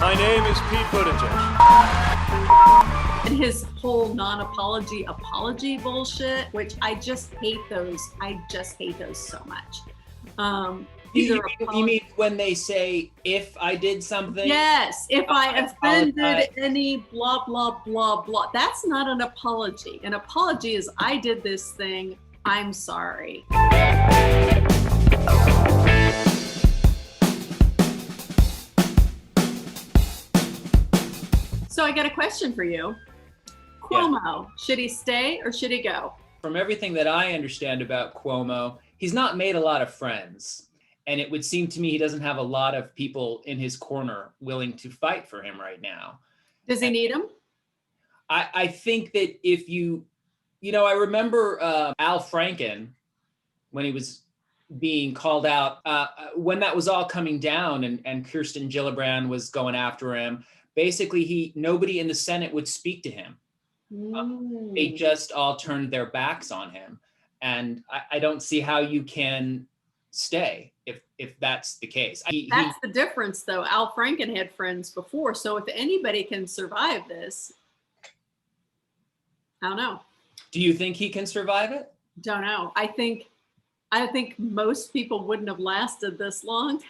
My name is Pete Buttigieg. And his whole non-apology apology bullshit, which I just hate those. I just hate those so much. You mean when they say, if I did something? Yes, if I offended any blah, blah, blah, blah. That's not an apology. An apology is, I did this thing, I'm sorry. So I got a question for you. Cuomo, should he stay or should he go? From everything that I understand about Cuomo, he's not made a lot of friends. And it would seem to me he doesn't have a lot of people in his corner willing to fight for him right now. Does he need him? I think that if I remember Al Franken, when he was being called out, when that was all coming down and Kirsten Gillibrand was going after him, basically nobody in the Senate would speak to him. They just all turned their backs on him. And I don't see how you can stay if that's the case. That's the difference, though. Al Franken had friends before, so if anybody can survive this, I don't know. Do you think he can survive it? Don't know. I think most people wouldn't have lasted this long.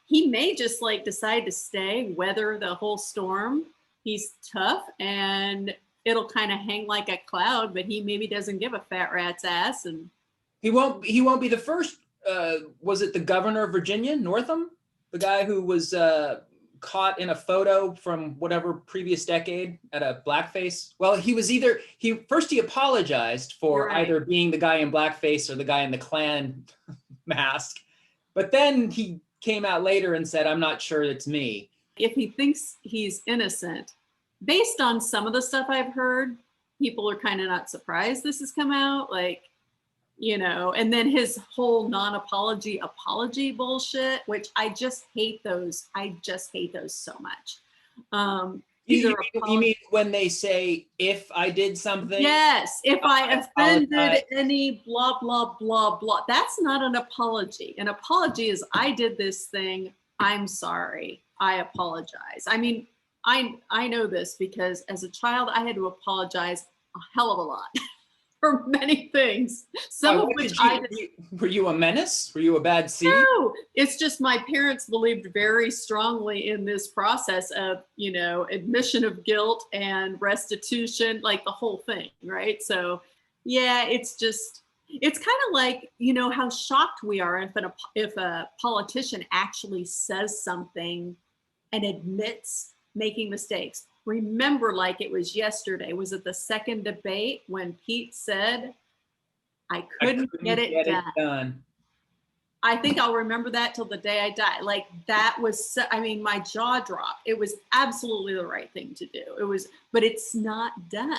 He may just decide to stay, weather the whole storm. He's tough and it'll kind of hang like a cloud, but he maybe doesn't give a fat rat's ass. And he won't be the first. Was it the governor of Virginia, Northam? The guy who was caught in a photo from whatever previous decade at a blackface? Well, he apologized for either being the guy in blackface or the guy in the Klan mask. But then he came out later and said, I'm not sure it's me. If he thinks he's innocent, based on some of the stuff I've heard, people are kind of not surprised this has come out. And then his whole non-apology apology bullshit, which I just hate those. I just hate those so much. You mean when they say, if I did something? Yes, if I offended any blah, blah, blah, blah. That's not an apology. An apology is, I did this thing, I'm sorry, I apologize. I mean, I know this because as a child, I had to apologize a hell of a lot. For many things, some of which Were you a menace? Were you a bad seed? No, it's just my parents believed very strongly in this process of, admission of guilt and restitution, like the whole thing, right? So, yeah, it's kind of like, how shocked we are if a politician actually says something and admits making mistakes. Remember, like it was yesterday, was it the second debate when Pete said, I couldn't get it done. I think I'll remember that till the day I die. Like that was, my jaw dropped. It was absolutely the right thing to do. But it's not done.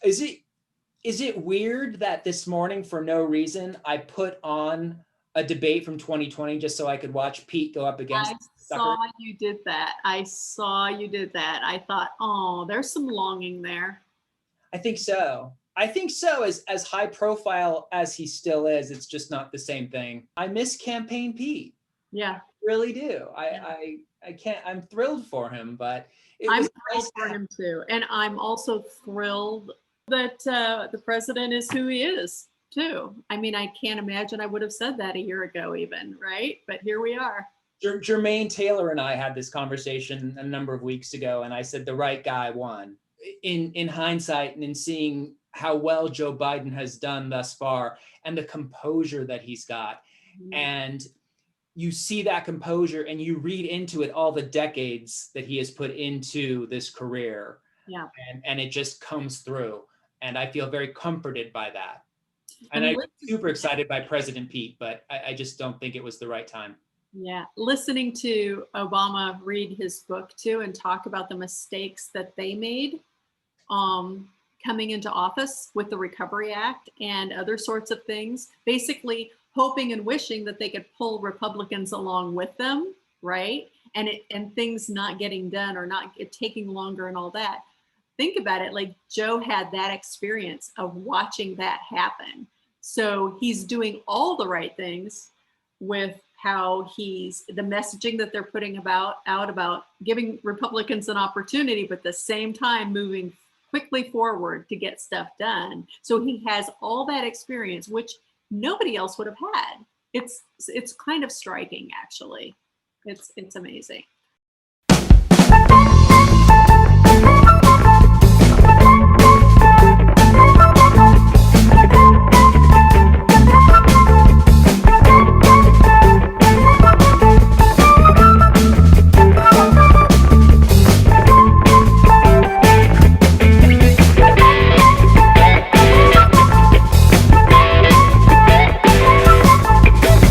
Is it weird that this morning, for no reason, I put on a debate from 2020 just so I could watch Pete go up against I saw you did that. I I thought, oh, there's some longing there. I think so. As high profile as he still is, it's just not the same thing. I miss campaign Pete. Yeah. I really do. I can't, I'm thrilled for him, but I'm thrilled for him too. And I'm also thrilled that the president is who he is too. I can't imagine I would have said that a year ago even, right? But here we are. Jermaine Taylor and I had this conversation a number of weeks ago, and I said the right guy won. In hindsight and in seeing how well Joe Biden has done thus far and the composure that he's got, and you see that composure and you read into it all the decades that he has put into this career, and it just comes through. And I feel very comforted by that. And I'm super excited by President Pete, but I just don't think it was the right time. Yeah, listening to Obama read his book too and talk about the mistakes that they made coming into office with the Recovery Act and other sorts of things, basically hoping and wishing that they could pull Republicans along with them, right? And things not getting done or not taking longer and all that. Think about it, like Joe had that experience of watching that happen. So he's doing all the right things, with how the messaging that they're putting out about giving Republicans an opportunity, but at the same time moving quickly forward to get stuff done. So he has all that experience, which nobody else would have had. It's kind of striking, actually. It's amazing.